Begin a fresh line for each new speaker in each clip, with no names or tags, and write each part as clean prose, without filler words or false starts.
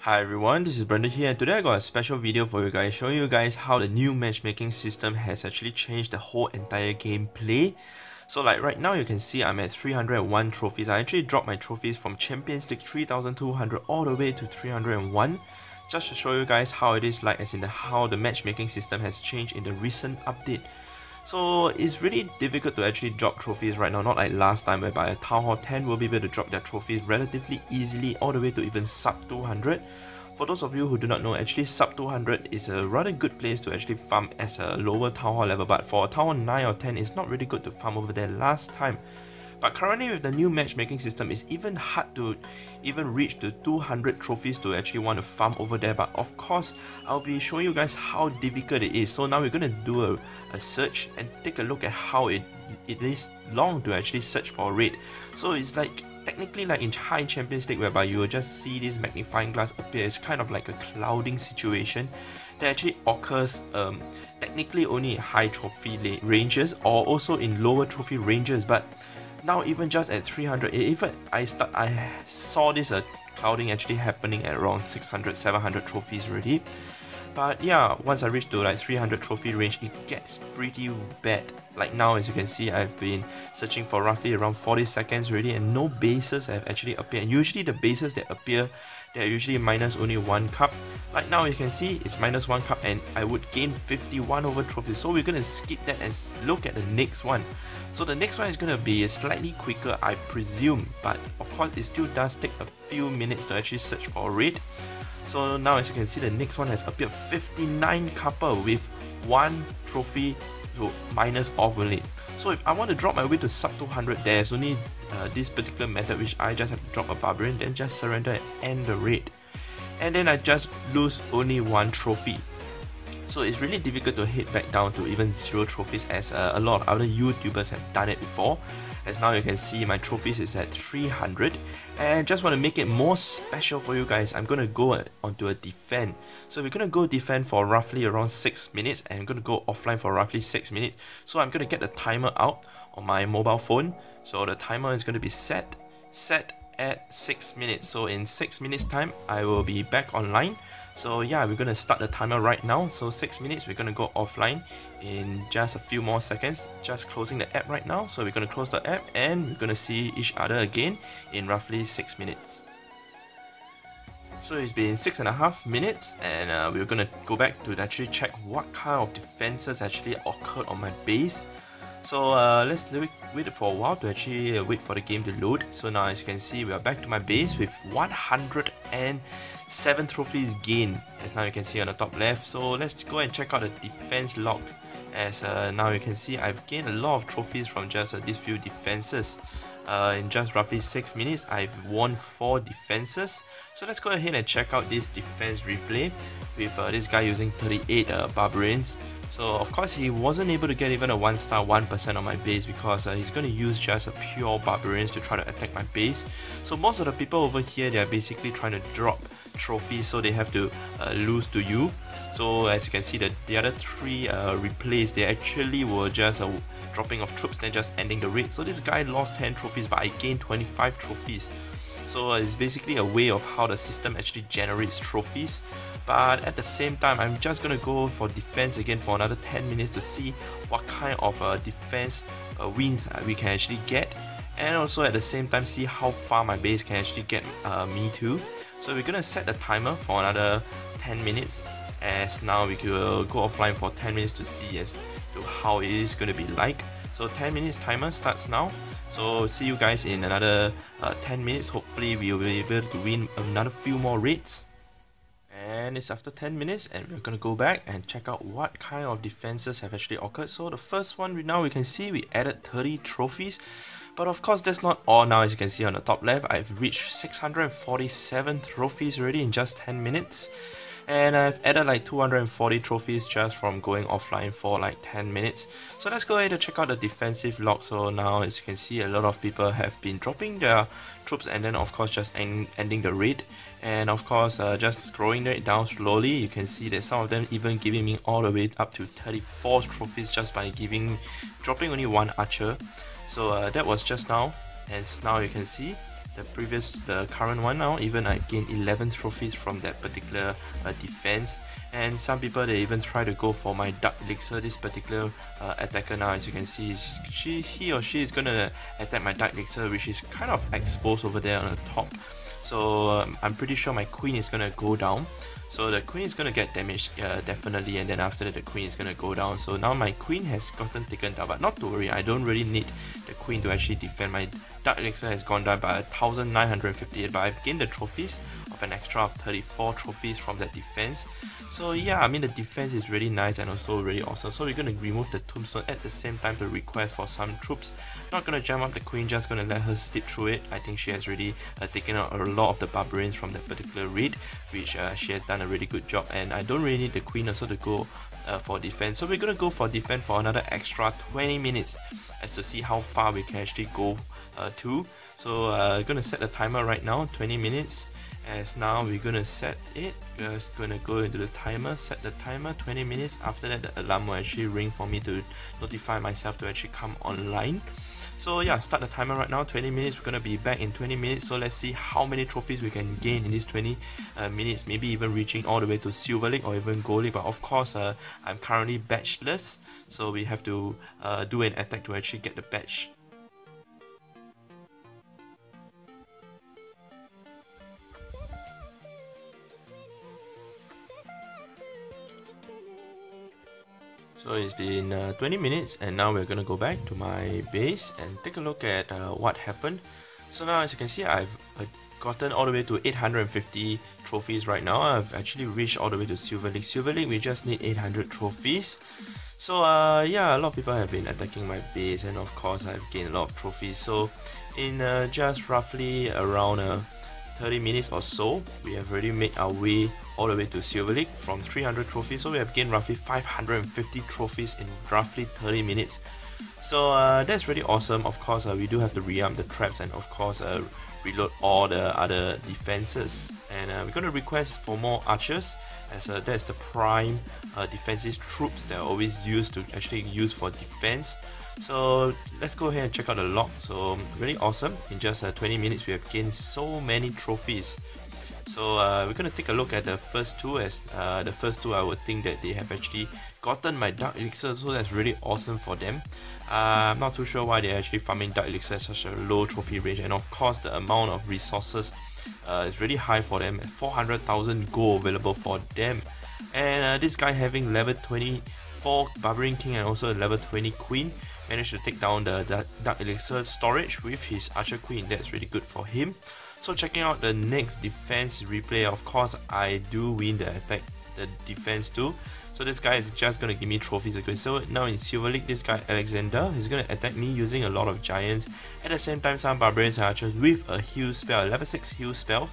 Hi everyone, this is Brenda here, and today I got a special video for you guys showing you guys how the new matchmaking system has actually changed the whole entire gameplay. So like right now you can see I'm at 301 trophies. I actually dropped my trophies from Champions League 3200 all the way to 301 just to show you guys how it is like, as in how the matchmaking system has changed in the recent update. So it's really difficult to actually drop trophies right now, not like last time whereby a Town Hall 10 will be able to drop their trophies relatively easily all the way to even sub 200. For those of you who do not know, actually sub 200 is a rather good place to actually farm as a lower Town Hall level, but for a Town Hall 9 or 10 it's not really good to farm over there last time. But currently with the new matchmaking system, it's even hard to even reach to 200 trophies to actually want to farm over there. But of course, I'll be showing you guys how difficult it is. So now we're going to do a search and take a look at how it is long to actually search for a raid. So it's like technically like in High Champions League whereby you will just see this magnifying glass appear. It's kind of like a clouding situation that actually occurs technically only in high trophy ranges or also in lower trophy ranges. But now even just at 300, even I saw this clouding actually happening at around 600-700 trophies already. But yeah, once I reach to like 300 trophy range, it gets pretty bad. Like now, as you can see, I've been searching for roughly around 40 seconds already and no bases have actually appeared. And usually the bases that appear, they're usually minus only 1 cup. Like now you can see it's minus 1 cup and I would gain 51 over trophies. So we're going to skip that and look at the next one. So the next one is going to be slightly quicker, I presume. But of course it still does take a few minutes to actually search for a raid. So now as you can see, the next one has appeared 59 copper with 1 trophy to minus off only. So if I want to drop my way to sub 200, there's only this particular method which I just have to drop a Barbarian, then just surrender and end the raid. And then I just lose only 1 trophy. So it's really difficult to head back down to even 0 trophies, as a lot of other YouTubers have done it before. As now you can see my trophies is at 300, and just want to make it more special for you guys, I'm going to go onto a defend. So we're going to go defend for roughly around 6 minutes and I'm going to go offline for roughly 6 minutes. So I'm going to get the timer out on my mobile phone. So the timer is going to be set at 6 minutes. So in 6 minutes time I will be back online. So yeah, we're going to start the timer right now. So 6 minutes, we're going to go offline in just a few more seconds. Just closing the app right now. So we're going to close the app and we're going to see each other again in roughly 6 minutes. So it's been 6.5 minutes and we're going to go back to actually check what kind of defenses actually occurred on my base. So let's wait for a while to actually wait for the game to load. So now as you can see, we are back to my base with 107 trophies gained, as now you can see on the top left. So let's go and check out the defense log. As now you can see, I've gained a lot of trophies from just these few defenses. In just roughly 6 minutes, I've won 4 defenses. So let's go ahead and check out this defense replay with this guy using 38 Barbarians. So of course he wasn't able to get even a 1-star 1% on my base because he's going to use just a pure Barbarians to try to attack my base. So most of the people over here, they are basically trying to drop trophies, so they have to lose to you. So as you can see, the other 3 replays, they actually were just dropping of troops then just ending the raid. So this guy lost 10 trophies but I gained 25 trophies. So it's basically a way of how the system actually generates trophies. But at the same time, I'm just going to go for defense again for another 10 minutes to see what kind of defense wins we can actually get. And also at the same time see how far my base can actually get me to. So we're going to set the timer for another 10 minutes. As now we will go offline for 10 minutes to see as to how it is going to be like. So 10 minutes timer starts now. So see you guys in another 10 minutes. Hopefully we will be able to win another few more raids. And it's after 10 minutes and we're going to go back and check out what kind of defenses have actually occurred. So the first one, now we can see we added 30 trophies. But of course that's not all. Now as you can see on the top left, I've reached 647 trophies already in just 10 minutes. And I've added like 240 trophies just from going offline for like 10 minutes. So let's go ahead and check out the defensive log. So now as you can see, a lot of people have been dropping their troops and then of course just ending the raid. And of course just scrolling it down slowly, you can see that some of them even giving me all the way up to 34 trophies just by dropping only 1 archer. So that was just now. As now you can see, the current one now, even I gained 11 trophies from that particular defense. And some people, they even try to go for my Dark Elixir. This particular attacker now, as you can see, he or she is gonna attack my Dark Elixir, which is kind of exposed over there on the top. So I'm pretty sure my queen is gonna go down. So the queen is gonna get damaged definitely, and then after that the queen is gonna go down. So now my queen has gotten taken down, but not to worry, I don't really need the queen to actually defend. My Dark Elixir has gone down by 1958, but I've gained the trophies of an extra of 34 trophies from that defense. So yeah, I mean the defense is really nice and also really awesome. So we're gonna remove the tombstone at the same time to request for some troops. Not gonna jam up the queen, just gonna let her slip through it. I think she has really taken out a lot of the barbarians from that particular raid, which she has done a really good job, and I don't really need the queen also to go for defense. So we're gonna go for defense for another extra 20 minutes as to see how far we can actually go to. So gonna set the timer right now, 20 minutes. As now we're gonna set it, we're just gonna go into the timer, set the timer, 20 minutes. After that the alarm will actually ring for me to notify myself to actually come online. So yeah, start the timer right now, 20 minutes. We're gonna be back in 20 minutes. So let's see how many trophies we can gain in these 20 minutes, maybe even reaching all the way to Silver League or even Gold League. But of course I'm currently badgeless, so we have to do an attack to actually get the badge. So it's been 20 minutes, and now we're gonna go back to my base and take a look at what happened. So now, as you can see, I've gotten all the way to 850 trophies right now. I've actually reached all the way to Silver League. Silver League, we just need 800 trophies. So yeah, a lot of people have been attacking my base, and of course I've gained a lot of trophies. So in just roughly around 30 minutes or so, we have already made our way all the way to Silver League from 300 trophies. So we have gained roughly 550 trophies in roughly 30 minutes. So that's really awesome. Of course we do have to re-arm the traps, and of course reload all the other defenses, and we're going to request for more archers, as that's the prime defensive troops that are always used to actually use for defense. So let's go ahead and check out the log. So really awesome, in just 20 minutes we have gained so many trophies. So we're going to take a look at the first two, as the first two I would think that they have actually gotten my Dark Elixir, so that's really awesome for them. I'm not too sure why they're actually farming Dark Elixir at such a low trophy range, and of course the amount of resources is really high for them, 400,000 gold available for them. And this guy having level 24 Barbarian King and also a level 20 Queen managed to take down the Dark Elixir storage with his Archer Queen. That's really good for him. So checking out the next defense replay, of course I do win the attack, the defense too. So this guy is just gonna give me trophies. Okay, so now in Silver League, this guy Alexander is gonna attack me using a lot of giants. At the same time, some barbarians and archers with a heal spell, a level 6 heal spell.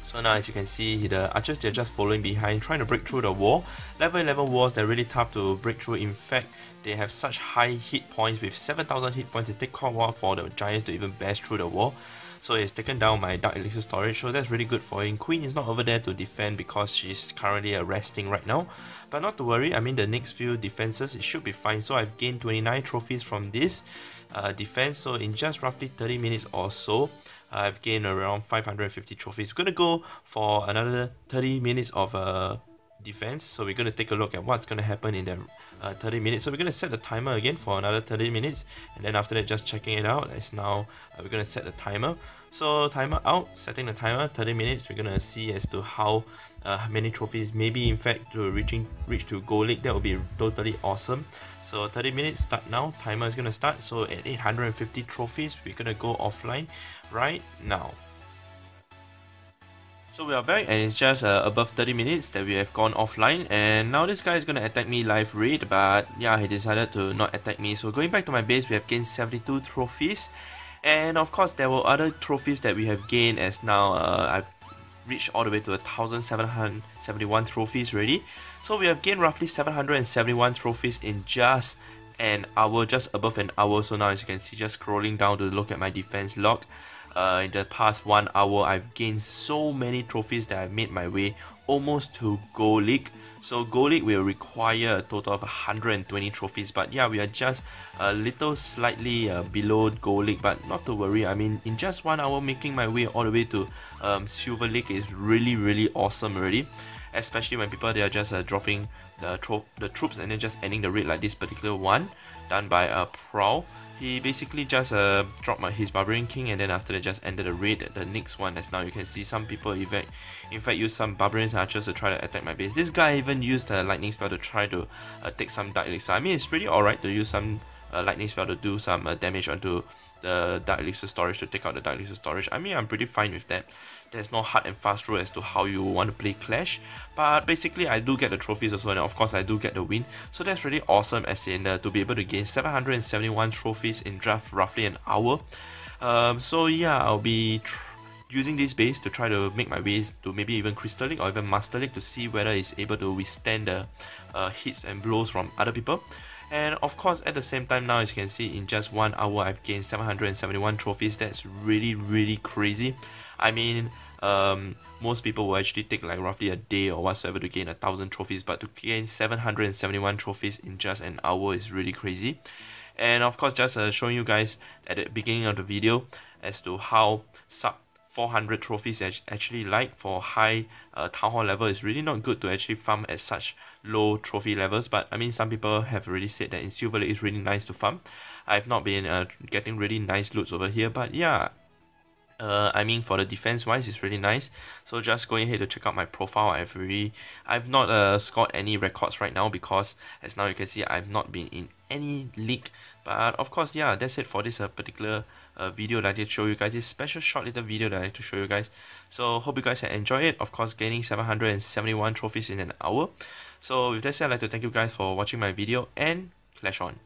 So now as you can see, the archers, they're just following behind, trying to break through the wall. Level 11 walls, they're really tough to break through. In fact, they have such high hit points. With 7,000 hit points, it takes quite a while for the giants to even burst through the wall. So it's taken down my Dark Elixir storage, so that's really good for him. Queen is not over there to defend because she's currently resting right now. But not to worry, I mean the next few defenses, it should be fine. So I've gained 29 trophies from this defense. So in just roughly 30 minutes or so, I've gained around 550 trophies. Gonna go for another 30 minutes of defense. So we're going to take a look at what's going to happen in the 30 minutes. So we're going to set the timer again for another 30 minutes, and then after that just checking it out. As now we're going to set the timer. So timer out, setting the timer, 30 minutes. We're going to see as to how many trophies, maybe in fact to reach to Gold League. That would be totally awesome. So 30 minutes start now, timer is going to start. So at 850 trophies, we're going to go offline right now. So we are back, and it's just above 30 minutes that we have gone offline, and now this guy is going to attack me live raid, but yeah, he decided to not attack me. So going back to my base, we have gained 72 trophies, and of course there were other trophies that we have gained, as now I've reached all the way to 1,771 trophies already. So we have gained roughly 771 trophies in just an hour, just above an hour. So now as you can see, just scrolling down to look at my defense log, in the past 1 hour, I've gained so many trophies that I've made my way almost to Gold League. So Gold League will require a total of 120 trophies, but yeah, we are just a little slightly below Gold League, but not to worry. I mean, in just 1 hour, making my way all the way to Silver League is really awesome already. Especially when people, they are just dropping the troops and then just ending the raid, like this particular one done by Prowl. He basically just dropped his Barbarian King, and then after that just ended the raid. The next one, as now you can see some people in fact use some Barbarians archers to try to attack my base. This guy even used a lightning spell to try to take some Dark Elixir. I mean, it's pretty alright to use some lightning spell to do some damage onto the Dark Elixir storage, to take out the Dark Elixir storage. I mean, I'm pretty fine with that. There's no hard and fast rule as to how you want to play Clash, but basically I do get the trophies also, and of course I do get the win. So that's really awesome, as in to be able to gain 771 trophies in just roughly an hour. So yeah, I'll be using this base to try to make my way to maybe even Crystal League or even Master League to see whether it's able to withstand the hits and blows from other people. And of course, at the same time now, as you can see, in just 1 hour I've gained 771 trophies. That's really crazy. I mean, most people will actually take like roughly a day or whatsoever to gain 1,000 trophies, but to gain 771 trophies in just an hour is really crazy. And of course, just showing you guys at the beginning of the video as to how sub 400 trophies actually like for high town hall level. Is really not good to actually farm at such low trophy levels, but I mean, some people have already said that in Silver League it's really nice to farm. I've not been getting really nice loots over here, but yeah, I mean, for the defense wise, it's really nice. So just going ahead to check out my profile. I've not scored any records right now, because as now you can see, I've not been in any league. But of course, yeah, that's it for this particular video that I did show you guys. This special short little video that I like to show you guys. So hope you guys have enjoyed it. Of course, gaining 771 trophies in an hour. So with that said, I'd like to thank you guys for watching my video, and Clash on.